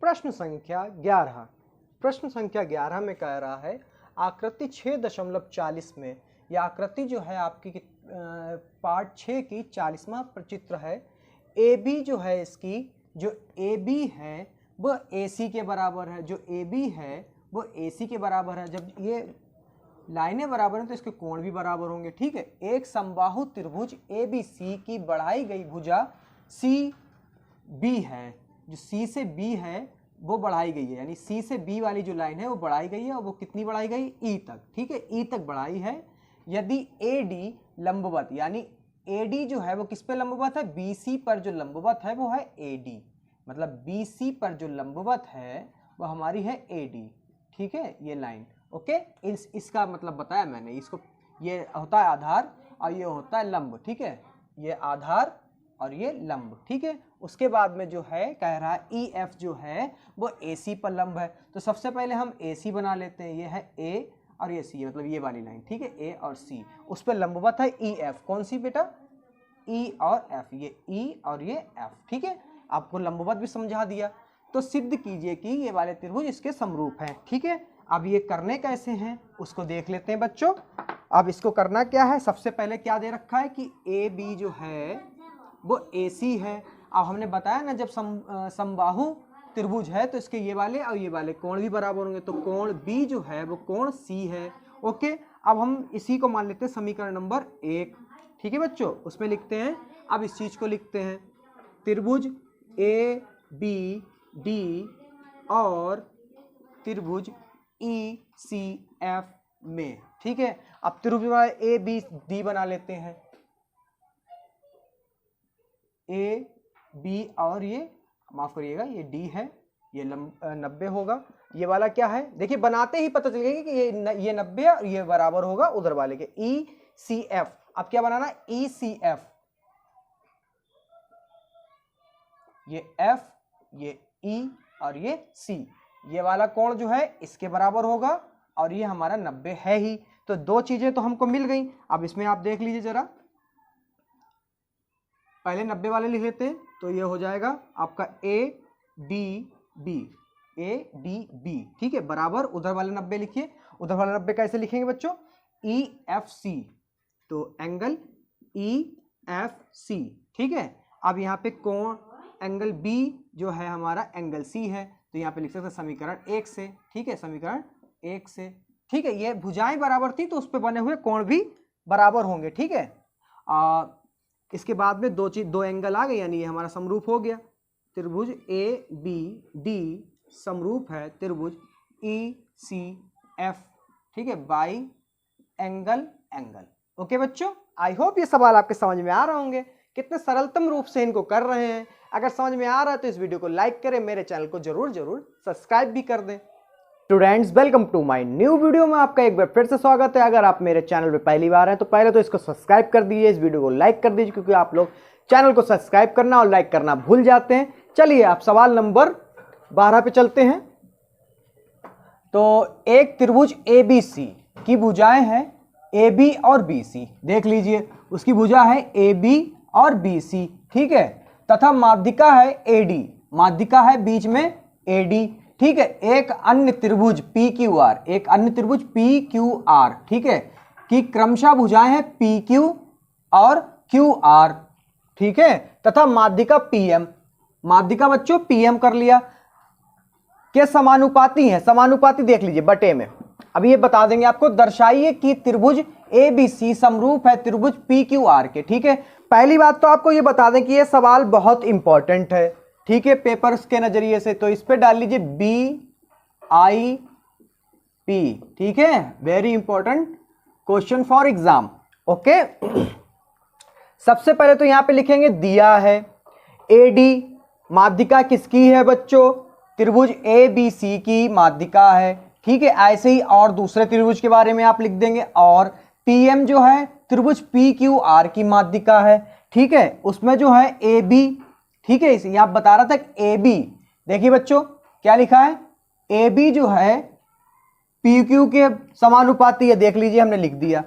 प्रश्न संख्या 11। प्रश्न संख्या 11 में कह रहा है आकृति 6.40 में, यह आकृति जो है आपकी पार्ट 6 की 40वां चित्र है। ए बी जो है इसकी, जो ए बी है वह ए सी के बराबर है, जो ए बी है वो ए सी के बराबर है। जब ये लाइनें बराबर हैं तो इसके कोण भी बराबर होंगे। ठीक है, एक समबाहु त्रिभुज ए बी सी की बढ़ाई गई भुजा सी बी है, जो सी से बी है वो बढ़ाई गई है, यानी सी से बी वाली जो लाइन है वो बढ़ाई गई है और वो कितनी बढ़ाई गई, ई तक। ठीक है, ई तक बढ़ाई है। यदि ए डी लंबवत, यानी ए डी जो है वो किस पे लंबवत है, बी सी पर जो लंबवत है वो है ए डी, मतलब बी सी पर जो लंबवत है वो हमारी है ए डी। ठीक है, ये लाइन ओके। इसका मतलब बताया मैंने, इसको ये होता है आधार और ये होता है लंब। ठीक है, ये आधार और ये लंब। ठीक है, उसके बाद में जो है कह रहा है ई एफ जो है वो ए सी पर लंब है। तो सबसे पहले हम ए सी बना लेते हैं, ये है ए और ये सी, मतलब ये वाली लाइन। ठीक है, ए और सी, उस पर लंबवत है ई एफ। कौन सी बेटा, ई और एफ, ये ई और ये एफ। ठीक है, आपको लंबवत भी समझा दिया। तो सिद्ध कीजिए कि ये वाले त्रिभुज इसके समरूप हैं। ठीक है, अब ये करने कैसे हैं उसको देख लेते हैं बच्चों। अब इसको करना क्या है, सबसे पहले क्या दे रखा है कि ए बी जो है वो ए सी है। अब हमने बताया ना, जब समबाहु त्रिभुज है तो इसके ये वाले और ये वाले कोण भी बराबर होंगे, तो कोण बी जो है वो कोण सी है। ओके, अब हम इसी को मान लेते हैं समीकरण नंबर 1। ठीक है बच्चों, उसमें लिखते हैं, अब इस चीज को लिखते हैं, त्रिभुज ए बी डी और त्रिभुज ई सी एफ में। ठीक है, अब त्रिभुज ए बी डी बना लेते हैं, ए बी और ये माफ करिएगा ये डी है, ये 90 होगा। ये वाला क्या है, देखिए बनाते ही पता चलेगा कि ये 90 और ये बराबर होगा उधर वाले के, ई सी एफ। अब क्या बनाना, ई सी एफ, ये एफ, ये ई और ये सी, ये वाला कोण जो है इसके बराबर होगा और ये हमारा 90 है ही। तो दो चीजें तो हमको मिल गई। अब इसमें आप देख लीजिए जरा, पहले 90 वाले लिख लेते हैं, तो ये हो जाएगा आपका A D B, A D B. ठीक है, बराबर उधर वाले 90 लिखिए। उधर वाले 90 कैसे लिखेंगे बच्चों, ई एफ सी, तो एंगल ई एफ सी। ठीक है, अब यहाँ पे कोण एंगल बी जो है हमारा एंगल सी है, तो यहाँ पे लिख सकते हैं समीकरण 1 से। ठीक है, समीकरण 1 से। ठीक है, ये भुजाएं बराबर थी तो उस पर बने हुए कोण भी बराबर होंगे। ठीक है, इसके बाद में दो एंगल आ गए, यानी ये हमारा समरूप हो गया। त्रिभुज ए बी डी समरूप है त्रिभुज ई सी एफ। ठीक है, बाई एंगल एंगल। ओके बच्चों, आई होप ये सवाल आपके समझ में आ रहे होंगे, कितने सरलतम रूप से इनको कर रहे हैं। अगर समझ में आ रहा है तो इस वीडियो को लाइक करें, मेरे चैनल को जरूर सब्सक्राइब भी कर दें। Students, welcome to my new video में आपका एक बार फिर से स्वागत है। अगर आप मेरे चैनल पे पहली बार हैं तो पहले तो इसको सब्सक्राइब कर दीजिए, इस वीडियो को लाइक कर दीजिए, क्योंकि आप लोग चैनल को सब्सक्राइब करना और लाइक करना भूल जाते हैं। चलिए आप सवाल नंबर 12 पे चलते हैं। तो एक त्रिभुज ए बी सी की भुजाएं हैं ए बी और बी सी, देख लीजिए उसकी भुजा है ए बी और बी सी। ठीक है, तथा माध्यिका है ए डी, माध्यिका है बीच में ए डी। ठीक है, एक अन्य त्रिभुज पी क्यू आर, एक अन्य त्रिभुज पी क्यू आर, ठीक है, कि क्रमशः भुजाएं हैं पी क्यू और क्यू आर। ठीक है, तथा माध्यिका पी एम, माध्यिका बच्चों पी एम कर लिया, के समानुपाती है, समानुपाती देख लीजिए बटे में। अब ये बता देंगे आपको, दर्शाइए कि त्रिभुज ए बी सी समरूप है त्रिभुज पी क्यू आर के। ठीक है, पहली बात तो आपको ये बता दें कि ये सवाल बहुत इंपॉर्टेंट है। ठीक है, पेपर्स के नजरिए से, तो इस पे डाल लीजिए बी आई पी। ठीक है, very important question for exam. Okay, सबसे पहले तो यहां पे लिखेंगे दिया है ए डी, माध्यिका किसकी है बच्चों, त्रिभुज ए बी सी की माध्यिका है। ठीक है, ऐसे ही और दूसरे त्रिभुज के बारे में आप लिख देंगे, और पी एम जो है त्रिभुज पी क्यू आर की माध्यिका है। ठीक है, उसमें जो है ए बी, ठीक है, इसे यहां बता रहा था ए बी, देखिए बच्चों क्या लिखा है, ए बी जो है पी क्यू के समानुपाती है, देख लीजिए हमने लिख दिया।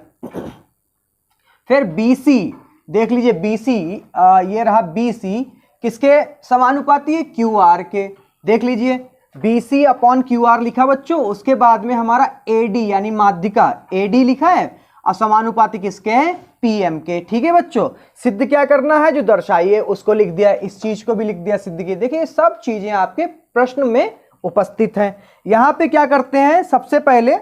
फिर बी सी, देख लीजिए बी सी, ये रहा बी सी, किसके समानुपाती है, क्यू आर के, देख लीजिए। BC अपॉन QR लिखा बच्चों, उसके बाद में हमारा AD यानी माध्यिका AD लिखा है और समानुपाती किसके हैं, PM के। ठीक है बच्चों, सिद्ध क्या करना है, जो दर्शाइए उसको लिख दिया, इस चीज को भी लिख दिया सिद्ध की। देखिए सब चीजें आपके प्रश्न में उपस्थित हैं। यहाँ पे क्या करते हैं, सबसे पहले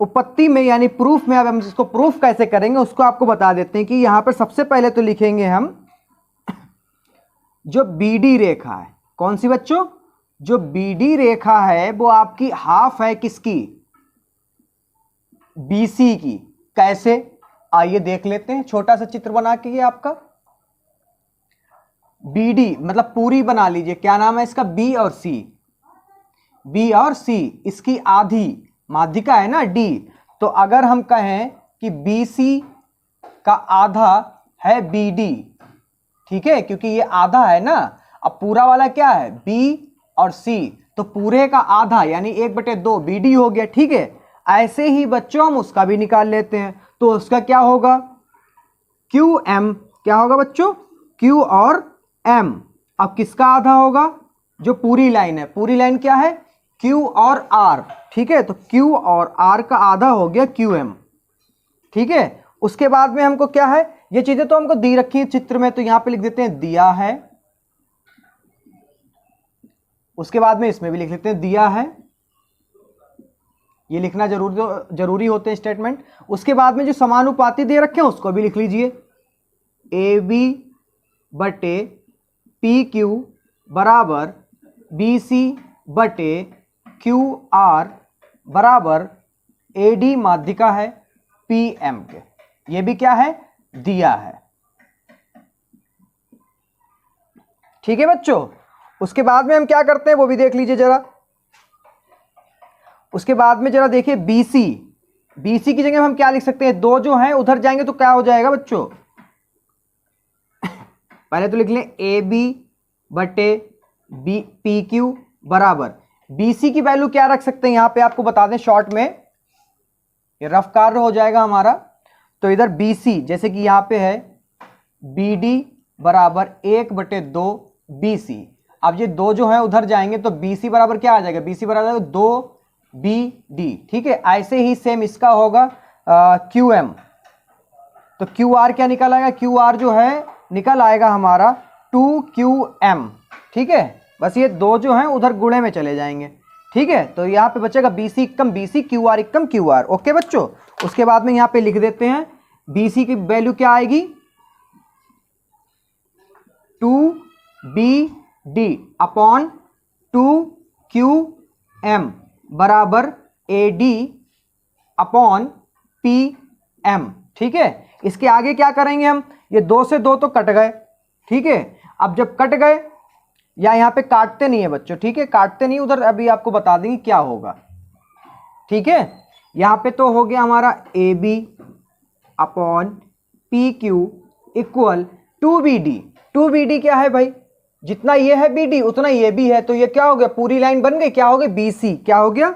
उपपत्ति में यानी प्रूफ में, अब हम इसको प्रूफ कैसे करेंगे उसको आपको बता देते हैं कि यहाँ पर सबसे पहले तो लिखेंगे हम जो BD रेखा है, कौन सी बच्चों, जो BD रेखा है वो आपकी हाफ है किसकी, BC की। कैसे, आइए देख लेते हैं, छोटा सा चित्र बना के ये आपका BD मतलब पूरी बना लीजिए, क्या नाम है इसका, B और C, इसकी आधी माध्यिका है ना D। तो अगर हम कहें कि BC का आधा है BD, ठीक है, क्योंकि ये आधा है ना, अब पूरा वाला क्या है B और C, तो पूरे का आधा यानी 1/2 BD हो गया। ठीक है, ऐसे ही बच्चों हम उसका भी निकाल लेते हैं, तो उसका क्या होगा QM, क्या होगा बच्चों, Q और M। अब किसका आधा होगा, जो पूरी लाइन है, पूरी लाइन क्या है Q और R। ठीक है, तो Q और R का आधा हो गया QM। ठीक है, उसके बाद में हमको क्या है, ये चीजें तो हमको दी रखी है चित्र में, तो यहां पे लिख देते हैं दिया है, उसके बाद में इसमें भी लिख लेते हैं दिया है, ये लिखना जरूरी होते हैं स्टेटमेंट। उसके बाद में जो समानुपाती दे रखे हैं उसको भी लिख लीजिए, AB/PQ बराबर BC/QR बराबर AD माध्यिका है PM के, ये भी क्या है, दिया है। ठीक है बच्चों, उसके बाद में हम क्या करते हैं वो भी देख लीजिए जरा। उसके बाद में जरा देखिए BC की जगह हम क्या लिख सकते हैं, दो जो हैं उधर जाएंगे तो क्या हो जाएगा बच्चों, पहले तो लिख लें AB/PQ बराबर, BC की वैल्यू क्या रख सकते हैं, यहां पे आपको बता दें शॉर्ट में, ये रफ कार्य हो जाएगा हमारा। तो इधर BC जैसे कि यहां पे है BD बराबर 1/2 BC। अब ये दो जो है उधर जाएंगे तो BC बराबर क्या आ जाएगा, BC बराबर 2BD। ठीक है, ऐसे ही सेम इसका होगा QM, तो QR क्या निकल आएगा, QR जो है निकल आएगा हमारा 2QM। ठीक है, बस ये दो जो हैं उधर गुणे में चले जाएंगे। ठीक है, तो यहाँ पे बचेगा BC = BC, QR = QR। Okay बच्चों, उसके बाद में यहाँ पे लिख देते हैं BC की वैल्यू क्या आएगी, 2BD अपॉन 2QM बराबर AD अपॉन PM। ठीक है, इसके आगे क्या करेंगे हम, ये 2 से 2 तो कट गए। ठीक है, अब जब कट गए, या यहाँ पे काटते नहीं है बच्चों, ठीक है, काटते नहीं, उधर अभी आपको बता देंगे क्या होगा। ठीक है, यहाँ पे तो हो गया हमारा AB upon PQ equal 2BD। 2BD क्या है भाई, जितना ये है BD उतना ये भी है, तो ये क्या हो गया, पूरी लाइन बन गई, क्या हो गया BC, क्या हो गया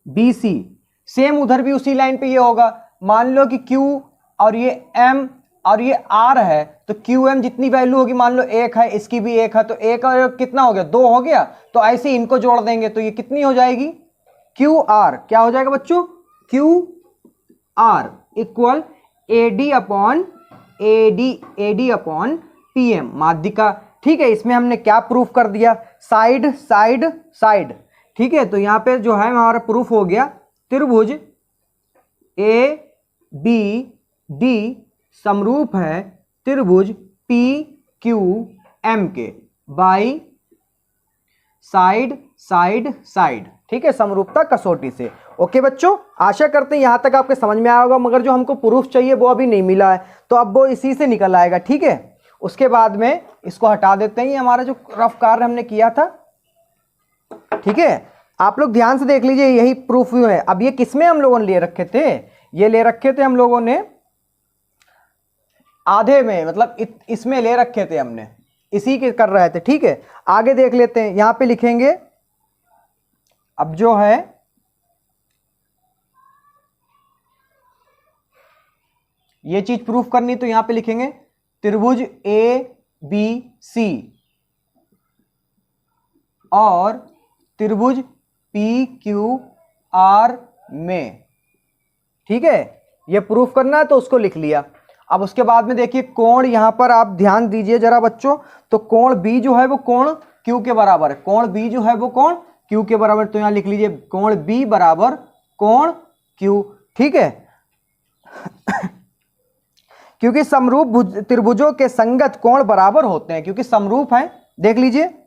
BC। सेम उधर भी उसी लाइन पे ये होगा, मान लो कि Q और ये M और ये R है, तो QM जितनी वैल्यू होगी, मान लो 1 है, इसकी भी 1 है, तो 1 और कितना हो गया, 2 हो गया, तो ऐसे इनको जोड़ देंगे तो ये कितनी हो जाएगी QR, क्या हो जाएगा बच्चों, QR equal AD upon PM माध्यिका। ठीक है, इसमें हमने क्या प्रूफ कर दिया, साइड साइड साइड। ठीक है, तो यहाँ पे जो है हमारा प्रूफ हो गया, त्रिभुज ABD समरूप है त्रिभुज PQM के बाई साइड साइड साइड। ठीक है, समरूपता कसौटी से। ओके बच्चों, आशा करते हैं यहां तक आपके समझ में आया होगा, मगर जो हमको प्रूफ चाहिए वो अभी नहीं मिला है, तो अब वो इसी से निकल आएगा। ठीक है, उसके बाद में इसको हटा देते हैं, ये हमारा जो रफ कार्य हमने किया था। ठीक है, आप लोग ध्यान से देख लीजिए, यही प्रूफ है। अब ये किसमें हम लोगों ने ले रखे थे, ये ले रखे थे हम लोगों ने आधे में, मतलब इसमें ले रखे थे हमने, इसी के कर रहे थे। ठीक है, आगे देख लेते हैं, यहां पे लिखेंगे अब जो है ये चीज प्रूफ करनी, तो यहां पे लिखेंगे त्रिभुज ABC और त्रिभुज पी क्यू आर में, ठीक है, ये प्रूफ करना है तो उसको लिख लिया। अब उसके बाद में देखिए कोण, यहां पर आप ध्यान दीजिए जरा बच्चों, तो कोण बी जो है वो कोण क्यू के बराबर है, कोण बी जो है वो कोण क्यू के बराबर, तो यहां लिख लीजिए कोण बी बराबर कोण क्यू, ठीक है। क्योंकि समरूप त्रिभुजों के संगत कोण बराबर होते हैं, क्योंकि समरूप हैं, देख लीजिए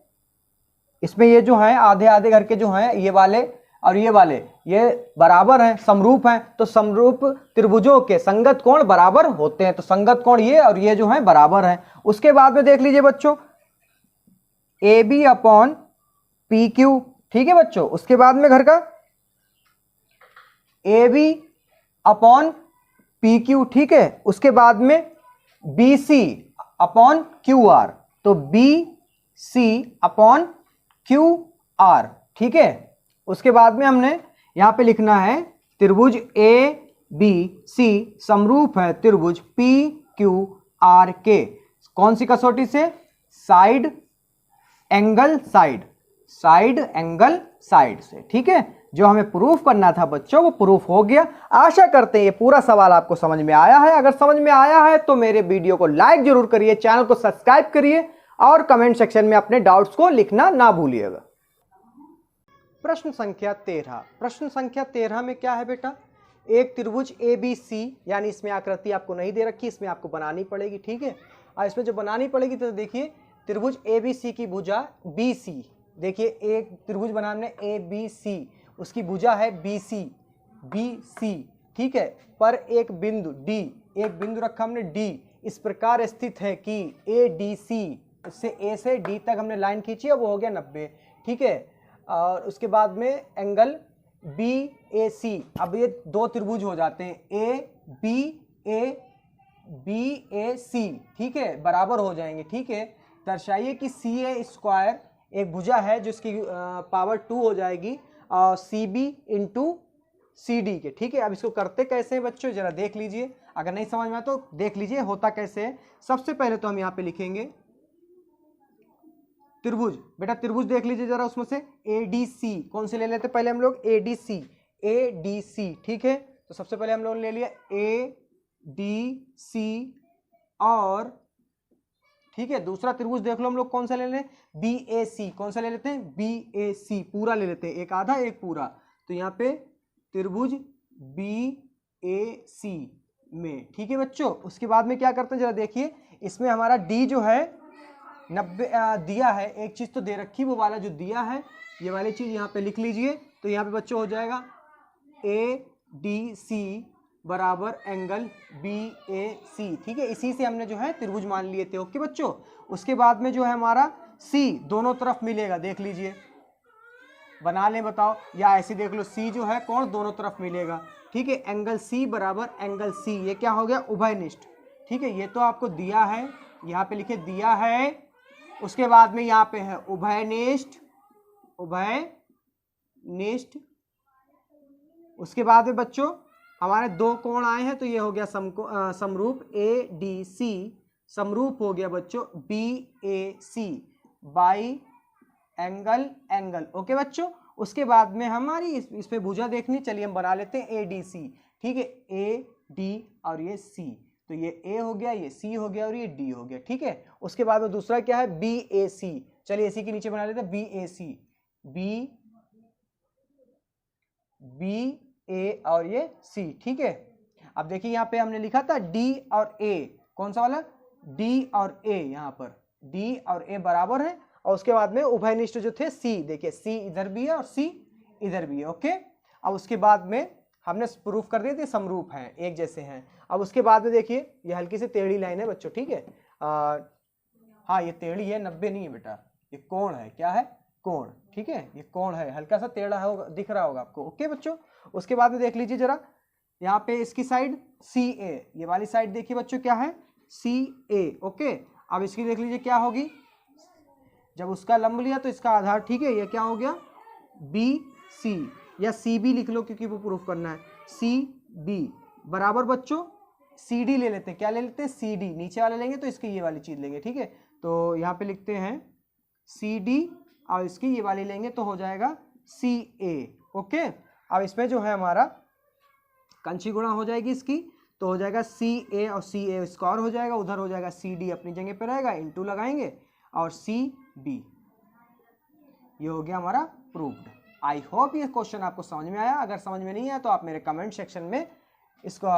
इसमें ये जो है आधे आधे करके जो है ये वाले और ये वाले ये बराबर हैं, समरूप हैं, तो समरूप त्रिभुजों के संगत कोण बराबर होते हैं, तो संगत कोण ये और ये जो है बराबर हैं। उसके बाद में देख लीजिए बच्चों A B upon P Q, ठीक है बच्चों। उसके बाद में घर का A B upon P Q, ठीक है। उसके बाद में B C upon Q R, तो B C upon Q R, ठीक है। उसके बाद में हमने यहां पे लिखना है त्रिभुज ए बी सी समरूप है त्रिभुज पी क्यू आर के, कौन सी कसौटी से? Side angle side, side angle side से, ठीक है। जो हमें प्रूफ करना था बच्चों वो प्रूफ हो गया। आशा करते हैं ये पूरा सवाल आपको समझ में आया है। अगर समझ में आया है तो मेरे वीडियो को लाइक जरूर करिए, चैनल को सब्सक्राइब करिए और कमेंट सेक्शन में अपने डाउट्स को लिखना ना भूलिएगा। प्रश्न संख्या 13, प्रश्न संख्या 13 में क्या है बेटा, एक त्रिभुज ए बी सी, यानी इसमें आकृति आपको नहीं दे रखी, इसमें आपको बनानी पड़ेगी, ठीक है। और इसमें जो बनानी पड़ेगी तो देखिए त्रिभुज ए बी सी की भुजा बी सी, देखिए एक त्रिभुज बनाने ए बी सी, उसकी भुजा है बी सी, ठीक है। पर एक बिंदु डी, एक बिंदु रखा हमने डी, इस प्रकार स्थित है कि ए डी सी, इससे ए से डी तक हमने लाइन खींची है, वो हो गया 90, ठीक है। और उसके बाद में एंगल बी ए सी, अब ये दो त्रिभुज हो जाते हैं ए बी ए सी, ठीक है, बराबर हो जाएंगे, ठीक है। दर्शाइए कि सी ए स्क्वायर एक भुजा है जिसकी पावर 2 हो जाएगी और C B into C D के, ठीक है। अब इसको करते कैसे हैं बच्चों, जरा देख लीजिए, अगर नहीं समझ में आया तो देख लीजिए होता कैसे है। सबसे पहले तो हम यहाँ पे लिखेंगे त्रिभुज, बेटा त्रिभुज देख लीजिए जरा, उसमें से ए डी सी कौन से ले लेते पहले हम लोग, ए डी सी, ठीक है। तो सबसे पहले हम लोग ले लिया ए डी सी, और ठीक है दूसरा त्रिभुज देख लो हम लोग कौन सा ले लें, बी ए सी, कौन सा ले लेते हैं, बी ए सी, पूरा ले लेते हैं, एक आधा एक पूरा। तो यहाँ पे त्रिभुज बी ए सी में, ठीक है बच्चों। उसके बाद में क्या करते हैं जरा देखिए, इसमें हमारा डी जो है 90 दिया है, एक चीज तो दे रखी, वो वाला जो दिया है ये वाली चीज यहाँ पे लिख लीजिए। तो यहाँ पे बच्चों हो जाएगा ए डी सी बराबर एंगल बी ए सी, ठीक है। इसी से हमने जो है त्रिभुज मान लिए थे, ओके बच्चों। उसके बाद में जो है हमारा सी दोनों तरफ मिलेगा, देख लीजिए बना लें, बताओ, या ऐसे देख लो, सी जो है कौन दोनों तरफ मिलेगा, ठीक है। एंगल सी बराबर एंगल सी, ये क्या हो गया, उभयनिष्ठ, ठीक है। ये तो आपको दिया है, यहाँ पे लिखे दिया है। उसके बाद में यहाँ पे है उभयनिष्ठ, उसके बाद में बच्चों हमारे दो कोण आए हैं, तो ये हो गया समरूप ए डी सी, समरूप हो गया बच्चों B A C by angle, okay बच्चों। उसके बाद में हमारी इसमें भुजा देखनी, चलिए हम बना लेते हैं ए डी सी, ठीक है, ए डी और ये सी, तो ये ए हो गया, ये सी हो गया और ये डी हो गया, ठीक है। उसके बाद में दूसरा क्या है, बी ए सी, चलिए इसी के नीचे बना लेते हैं बी ए सी, बी ए और ये सी, ठीक है। अब देखिए यहाँ पे हमने लिखा था डी और ए, कौन सा वाला, डी और ए, यहाँ पर डी और ए बराबर है। और उसके बाद में उभयनिष्ठ जो थे सी, देखिए सी इधर भी है और सी इधर भी है, ओके। अब उसके बाद में हमने प्रूफ कर दिए थे समरूप हैं, एक जैसे हैं। अब उसके बाद में देखिए ये हल्की सी टेढ़ी लाइन है बच्चों, ठीक है। हाँ ये टेढ़ी है, 90 नहीं है बेटा, ये कोण है, क्या है, कोण, ठीक है, ये कोण है, हल्का सा टेढ़ा होगा, दिख रहा होगा आपको, ओके बच्चों। उसके बाद में देख लीजिए जरा, यहाँ पे इसकी साइड सी ए, ये वाली साइड देखिए बच्चों क्या है, सी ए, ओके। अब इसकी देख लीजिए क्या होगी, जब उसका लंब लिया तो इसका आधार, ठीक है, ये क्या हो गया, बी सी, या सी बी लिख लो क्योंकि वो प्रूफ करना है, सी बी बराबर बच्चों सी डी ले लेते हैं, क्या ले लेते हैं, सी डी, नीचे वाले लेंगे तो इसकी ये वाली चीज लेंगे, ठीक है। तो यहाँ पे लिखते हैं सी डी और इसकी ये वाली लेंगे तो हो जाएगा सी ए। ओके, अब इसमें जो है हमारा कंची गुणा हो जाएगी इसकी, तो हो जाएगा सी ए और सी ए स्क्वायर हो जाएगा, उधर हो जाएगा सी डी अपनी जगह पे रहेगा, इंटू लगाएंगे और सी बी। ये हो गया हमारा प्रूव्ड। आई होप ये क्वेश्चन आपको समझ में आया। अगर समझ में नहीं आया तो आप मेरे कमेंट सेक्शन में इसको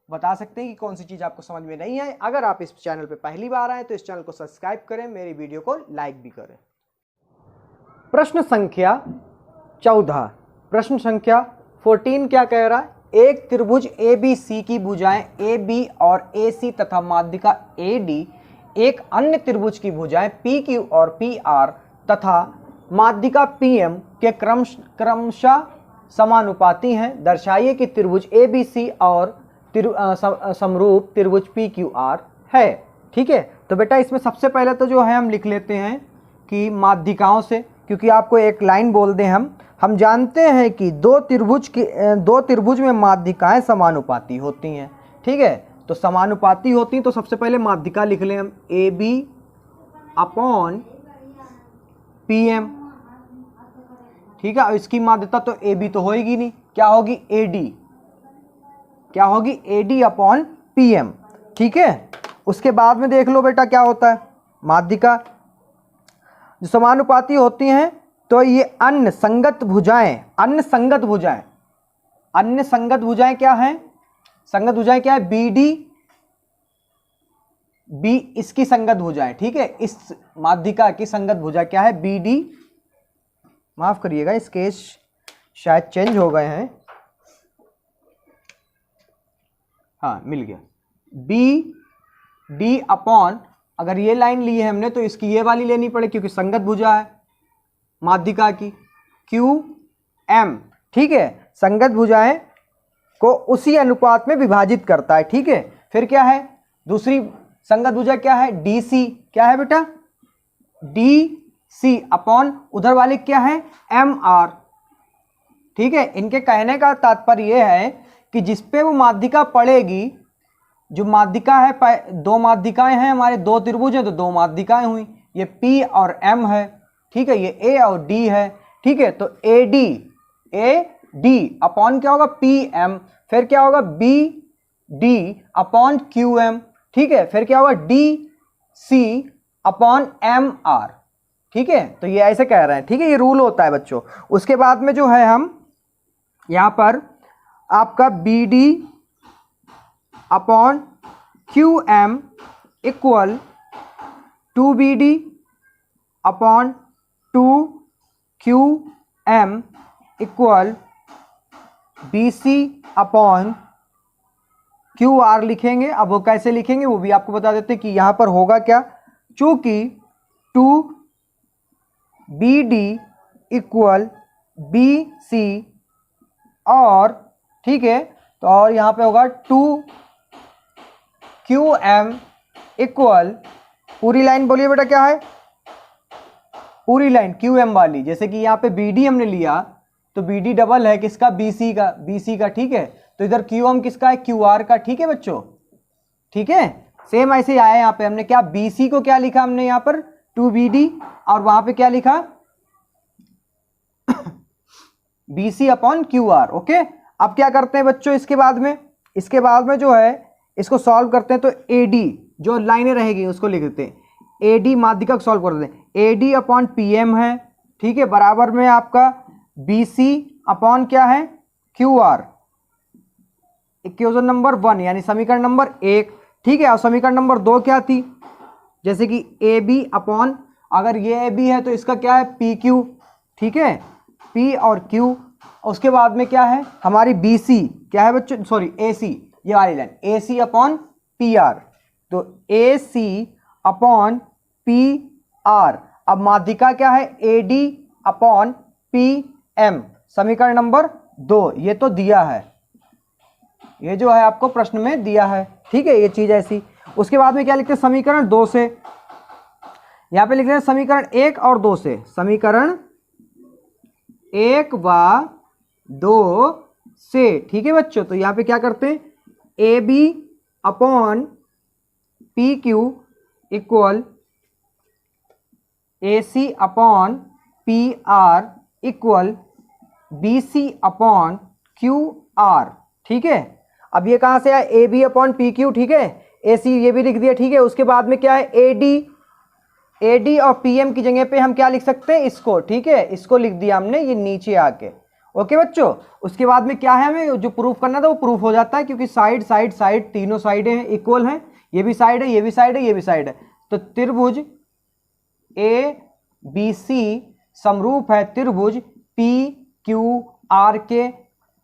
बता सकते हैं कि कौन सी चीज़ आपको समझ में नहीं आई। अगर आप इस चैनल पे पहली बार आए तो इस चैनल को सब्सक्राइब करें, मेरी वीडियो को लाइक भी करें। प्रश्न संख्या 14, प्रश्न संख्या 14 क्या कह रहा है? एक त्रिभुज ए बी सी की भुजाएं ए बी और ए सी तथा माध्यिका ए डी एक अन्य त्रिभुज की भुजाएं पी क्यू और पी आर तथा माध्यिका पी एम के क्रमशः समानुपाती हैं। दर्शाइए कि त्रिभुज ए बी सी और समरूप त्रिभुज पी क्यू आर है। ठीक है, तो बेटा इसमें सबसे पहले तो जो है हम लिख लेते हैं कि माध्यिकाओं से, क्योंकि आपको एक लाइन बोल दें हम जानते हैं कि दो त्रिभुज में माध्यिकाएं समानुपाती होती हैं। ठीक है, तो समानुपाती होती हैं तो सबसे पहले माध्यिका लिख लें हम A B upon P M. ठीक है, और इसकी माध्यता तो ए बी तो होएगी नहीं, क्या होगी ए डी, क्या होगी A D upon P M. ठीक है, उसके बाद में देख लो बेटा क्या होता है, माध्यिका जो समानुपाती होती हैं तो ये अन्य संगत भुजाएं क्या हैं? संगत भुजाएं क्या है? बी डी बी इसकी संगत भुजाएं। ठीक है, इस माध्यिका की संगत भुजा क्या है? बी डी, माफ करिएगा स्केच शायद चेंज हो गए हैं, हाँ मिल गया, बी डी अपॉन, अगर ये लाइन ली है हमने तो इसकी ये वाली लेनी पड़े क्योंकि संगत भुजा है माध्यिका की, क्यू एम। ठीक है, संगत भुजाएं को उसी अनुपात में विभाजित करता है। ठीक है, फिर क्या है दूसरी संगत भुजा क्या है? डी सी, क्या है बेटा? डी सी अपॉन उधर वाले क्या है? M R. ठीक है, इनके कहने का तात्पर्य यह है कि जिसपे वो माध्यिका पड़ेगी, जो माध्यिका है, दो माध्यिकाएं हैं हमारे, दो त्रिभुज हैं तो दो माध्यिकाएं हुई, ये P और M है। ठीक है, ये A और D है। ठीक है, तो A D अपॉन क्या होगा? PM, फिर क्या होगा? B D upon QM। ठीक है, फिर क्या होगा? D C upon MR। ठीक है, तो ये ऐसे कह रहे हैं। ठीक है, ये रूल होता है बच्चों। उसके बाद में जो है हम यहाँ पर आपका BD upon QM equal 2BD upon 2QM equal BC upon QR लिखेंगे। अब वो कैसे लिखेंगे वो भी आपको बता देते हैं कि यहाँ पर होगा क्या, चूंकि 2BD इक्वल BC और ठीक है, तो और यहाँ पे होगा 2QM इक्वल, पूरी लाइन बोलिए बेटा क्या है? पूरी लाइन QM वाली, जैसे कि यहाँ पे BD हमने लिया तो BD डबल है किसका? BC का। ठीक है, तो इधर QM किसका है? QR का। ठीक है बच्चों, ठीक है, सेम ऐसे ही आया यहाँ पे। हमने क्या BC को क्या लिखा हमने यहाँ पर? 2BD, और वहां पे क्या लिखा? BC upon QR। ओके, अब क्या करते हैं बच्चों इसके बाद में जो है इसको सॉल्व करते हैं। तो AD जो लाइनें रहेगी उसको लिख देते हैं, AD माध्यिका को सॉल्व कर देते हैं। AD अपॉन PM है। ठीक है, बराबर में आपका BC अपॉन क्या है? QR। इक्वेशन नंबर 1 यानी समीकरण नंबर 1। ठीक है, और समीकरण नंबर 2 क्या थी? जैसे कि AB अपॉन, अगर ये AB है तो इसका क्या है? PQ। ठीक है, P और Q। उसके बाद में क्या है हमारी BC, क्या है बच्चों? सॉरी AC, ये वाली लाइन AC अपॉन PR। तो AC अपॉन PR। अब माध्यिका क्या है? AD upon PM। समीकरण नंबर 2 ये तो दिया है, ये जो है आपको प्रश्न में दिया है। ठीक है, ये चीज ऐसी। उसके बाद में क्या लिखते हैं? समीकरण 2 से, यहां पे लिख रहे हैं समीकरण 1 और 2 से, समीकरण 1 व 2 से। ठीक है बच्चों, तो यहां पे क्या करते हैं? AB upon PQ equal AC upon PR equal BC upon QR। ठीक है, अब ये कहां से आया, AB अपॉन PQ। ठीक है, AC ये भी लिख दिया। ठीक है, उसके बाद में क्या है, AD और PM की जगह पे हम क्या लिख सकते हैं, इसको। ठीक है, इसको लिख दिया हमने ये नीचे आके। ओके बच्चों, उसके बाद में क्या है, हमें जो प्रूफ करना था वो प्रूफ हो जाता है, क्योंकि साइड साइड साइड तीनों साइडें हैं, इक्वल हैं। ये भी साइड है, ये भी साइड है, ये भी साइड है। तो त्रिभुज ABC समरूप है त्रिभुज PQR के।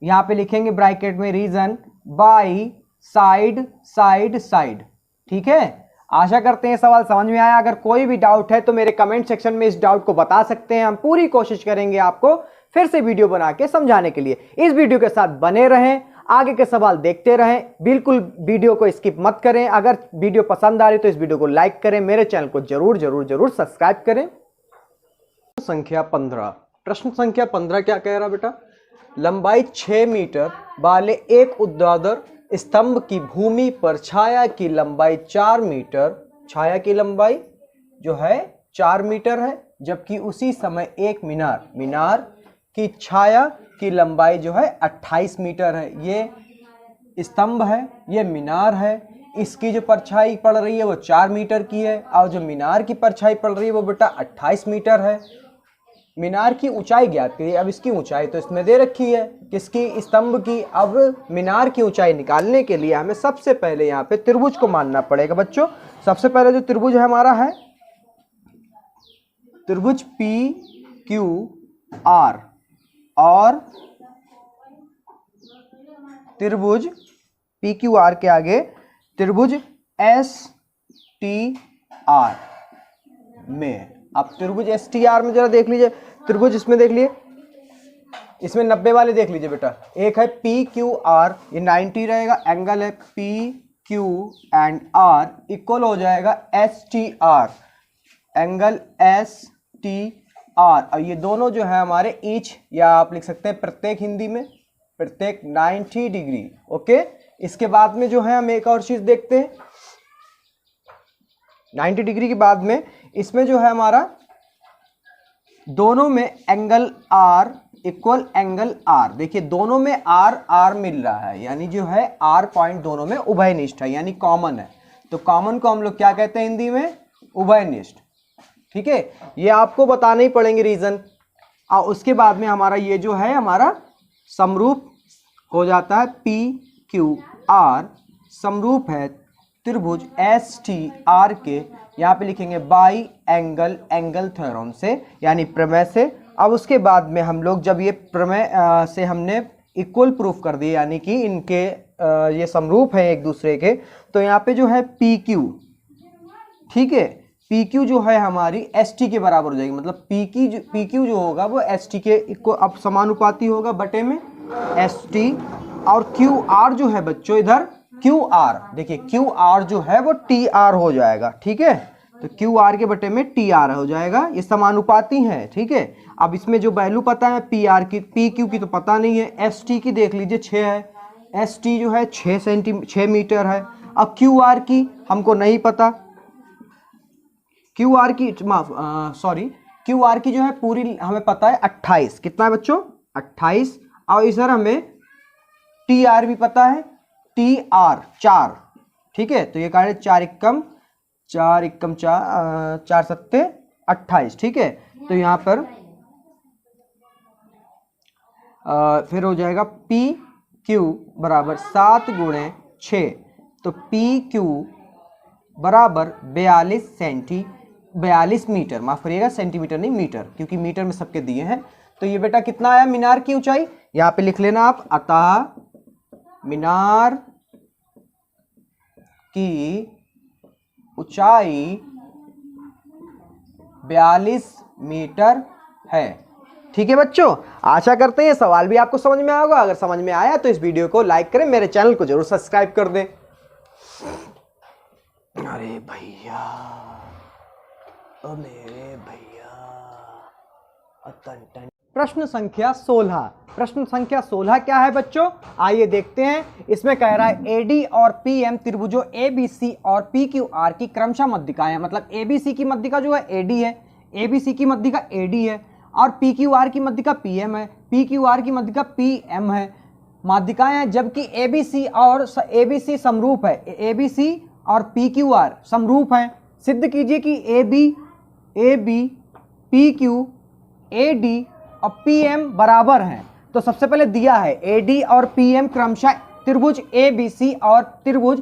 यहां पे लिखेंगे ब्रैकेट में reason by side side side. ठीक है, आशा करते हैं सवाल समझ में आया। अगर कोई भी डाउट है तो मेरे कमेंट सेक्शन में इस डाउट को बता सकते हैं। हम पूरी कोशिश करेंगे आपको फिर से वीडियो बना के समझाने के लिए। इस वीडियो के साथ बने रहें, आगे के सवाल देखते रहें, बिल्कुल वीडियो को स्किप मत करें। अगर वीडियो पसंद आ रही तो इस वीडियो को लाइक करें, मेरे चैनल को जरूर जरूर जरूर सब्सक्राइब करें। संख्या 15, प्रश्न संख्या 15 क्या कह रहा बेटा, लंबाई 6 मीटर वाले एक ऊर्ध्वाधर स्तंभ की भूमि पर छाया की लंबाई 4 मीटर, छाया की लंबाई जो है 4 मीटर है, जबकि उसी समय एक मीनार की छाया की लंबाई जो है 28 मीटर है। ये स्तंभ है, ये मीनार है, इसकी जो परछाई पड़ रही है वो 4 मीटर की है, और जो मीनार की परछाई पड़ रही है वो बेटा 28 मीटर है। मीनार की ऊंचाई ज्ञात करिए। अब इसकी ऊंचाई तो इसमें दे रखी है, किसकी, स्तंभ की। अब मीनार की ऊंचाई निकालने के लिए हमें सबसे पहले यहाँ पे त्रिभुज को मानना पड़ेगा बच्चों। सबसे पहले जो त्रिभुज है हमारा है त्रिभुज PQR और त्रिभुज PQR के आगे त्रिभुज STR में। अब त्रिभुज STR में जरा देख लीजिए, त्रिभुज इसमें देख लीजिए, इसमें 90 वाले देख लीजिए बेटा। एक है PQR, ये 90 रहेगा, एंगल है PQ एंड R इक्वल हो जाएगा STR, एंगल STR। और ये दोनों जो है हमारे ईच, या आप लिख सकते हैं प्रत्येक, हिंदी में प्रत्येक 90 डिग्री। ओके, इसके बाद में जो है हम एक और चीज देखते हैं। 90 डिग्री के बाद में इसमें जो है हमारा दोनों में angle R equal angle R। देखिए दोनों में R मिल रहा है, यानी जो है R पॉइंट दोनों में उभयनिष्ठ है, यानी कॉमन है। तो कॉमन को हम लोग क्या कहते हैं हिंदी में, उभयनिष्ठ। ठीक है, ये आपको बताने ही पड़ेंगे रीजन। और उसके बाद में हमारा ये जो है हमारा समरूप हो जाता है PQR, समरूप है त्रिभुज STR के। यहाँ पे लिखेंगे बाई एंगल थ्योरम से, यानी प्रमेय से। अब उसके बाद में हम लोग जब ये प्रमेय से हमने इक्वल प्रूफ कर दिए, यानी कि इनके ये समरूप है एक दूसरे के, तो यहाँ पे जो है PQ, ठीक है, PQ जो है हमारी ST के बराबर हो जाएगी। मतलब PQ जो होगा वो ST के इक्वल, अब समानुपाती होगा बटे में ST। और QR जो है बच्चों इधर QR, देखिए QR जो है वो TR हो जाएगा। ठीक है, तो QR के बटे में TR हो जाएगा, ये समानुपाती है। ठीक है, अब इसमें जो वैल्यू पता है PR की, PQ की तो पता नहीं है, ST की देख लीजिए 6 है, ST जो है 6 मीटर है। अब QR की हमको नहीं पता, QR की QR की जो है पूरी हमें पता है 28, कितना है बच्चों, 28। और इधर हमें TR भी पता है, TR 4। ठीक है, तो ये कहा 4 एकम 4 सत्ते 28। ठीक है, तो यहाँ पर फिर हो जाएगा PQ बराबर 7 गुणे 6, तो PQ बराबर 42 मीटर, माफ करिएगा सेंटीमीटर नहीं मीटर, क्योंकि मीटर में सबके दिए हैं। तो ये बेटा कितना आया मीनार की ऊंचाई, यहाँ पे लिख लेना आप, अतः मीनार की ऊंचाई 42 मीटर है। ठीक है बच्चों, आशा करते हैं ये सवाल भी आपको समझ में आया होगा। अगर समझ में आया तो इस वीडियो को लाइक करें, मेरे चैनल को जरूर सब्सक्राइब कर दें। अरे भैया, ओ मेरे भैया। प्रश्न संख्या 16, प्रश्न संख्या 16 क्या है बच्चों, आइए देखते हैं। इसमें कह रहा है AD और PM त्रिभुजों ABC और PQR की क्रमशः मध्यिकाएं, मतलब ABC की मध्यिका जो है AD है, ABC की माध्यिका AD है और PQR की माध्यिका PM है, PQR की माध्यिका PM है, माध्यिकाएं हैं, जबकि ABC समरूप है, ABC और PQR समरूप हैं। सिद्ध कीजिए कि AB, PQ, AD और PM बराबर हैं। तो सबसे पहले दिया है AD और PM क्रमशः त्रिभुज ABC और त्रिभुज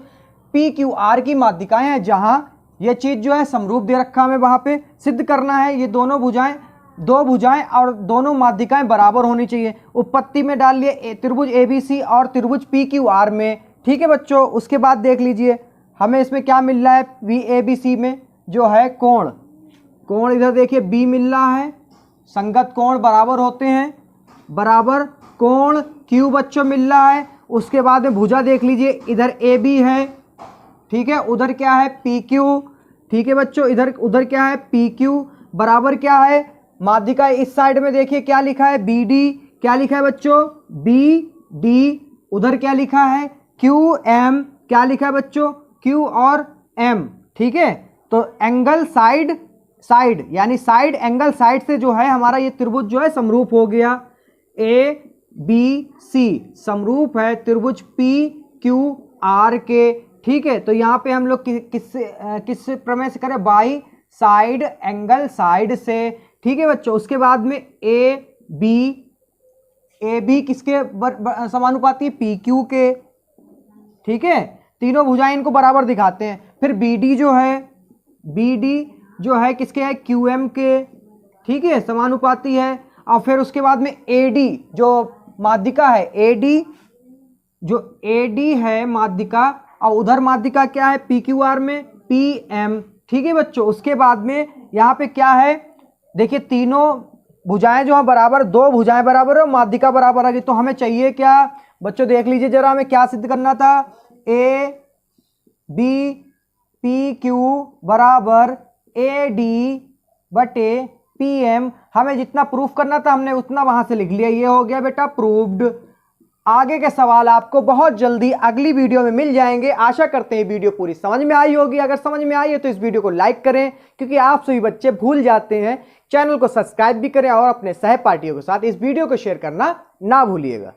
PQR की माध्यिकाएं हैं, जहां ये चीज जो है समरूप दे रखा हमें वहां पे सिद्ध करना है। ये दोनों भुजाएं, दो भुजाएं और दोनों माध्यिकाएं बराबर होनी चाहिए। उत्पत्ति में डाल लिए त्रिभुज ABC और त्रिभुज PQR में। ठीक है बच्चों, उसके बाद देख लीजिए हमें इसमें क्या मिल रहा है। VABC में जो है कोण इधर देखिए B मिल रहा है, संगत कोण बराबर होते हैं, बराबर कोण Q बच्चों मिल रहा है। उसके बाद में भुजा देख लीजिए, इधर AB है, ठीक है, उधर क्या है PQ, ठीक है बच्चों, उधर क्या है PQ, बराबर क्या है माध्यिका इस साइड में देखिए क्या लिखा है BD, क्या लिखा है बच्चों BD, उधर क्या लिखा है QM, क्या लिखा है बच्चों Q और M। ठीक है, तो एंगल साइड यानी साइड एंगल साइड से जो है हमारा ये त्रिभुज जो है समरूप हो गया। ABC समरूप है त्रिभुज PQR के। ठीक है, तो यहाँ पे हम लोग किस प्रमेय से करें, बाई साइड एंगल साइड से। ठीक है बच्चों, उसके बाद में AB किसके समानुपाती, PQ के। ठीक है, तीनों भुजाएं इनको बराबर दिखाते हैं। फिर BD जो है किसके है, QM के। ठीक है, समानुपाती है। और फिर उसके बाद में AD जो माध्यिका है, AD है माध्यिका, और उधर माध्यिका क्या है PQR में PM। ठीक है बच्चों, उसके बाद में यहाँ पे क्या है देखिए, तीनों भुजाएं जो है बराबर, दो भुजाएं बराबर है, माध्यिका बराबर आ गई। तो हमें चाहिए क्या बच्चों, देख लीजिए जरा, हमें क्या सिद्ध करना था, ABPQ बराबर AD बटे PM। हमें जितना प्रूफ करना था हमने उतना वहां से लिख लिया, ये हो गया बेटा प्रूव्ड। आगे के सवाल आपको बहुत जल्दी अगली वीडियो में मिल जाएंगे। आशा करते हैं वीडियो पूरी समझ में आई होगी। अगर समझ में आई है तो इस वीडियो को लाइक करें, क्योंकि आप सभी बच्चे भूल जाते हैं। चैनल को सब्सक्राइब भी करें और अपने सहपाठियों के साथ इस वीडियो को शेयर करना ना भूलिएगा।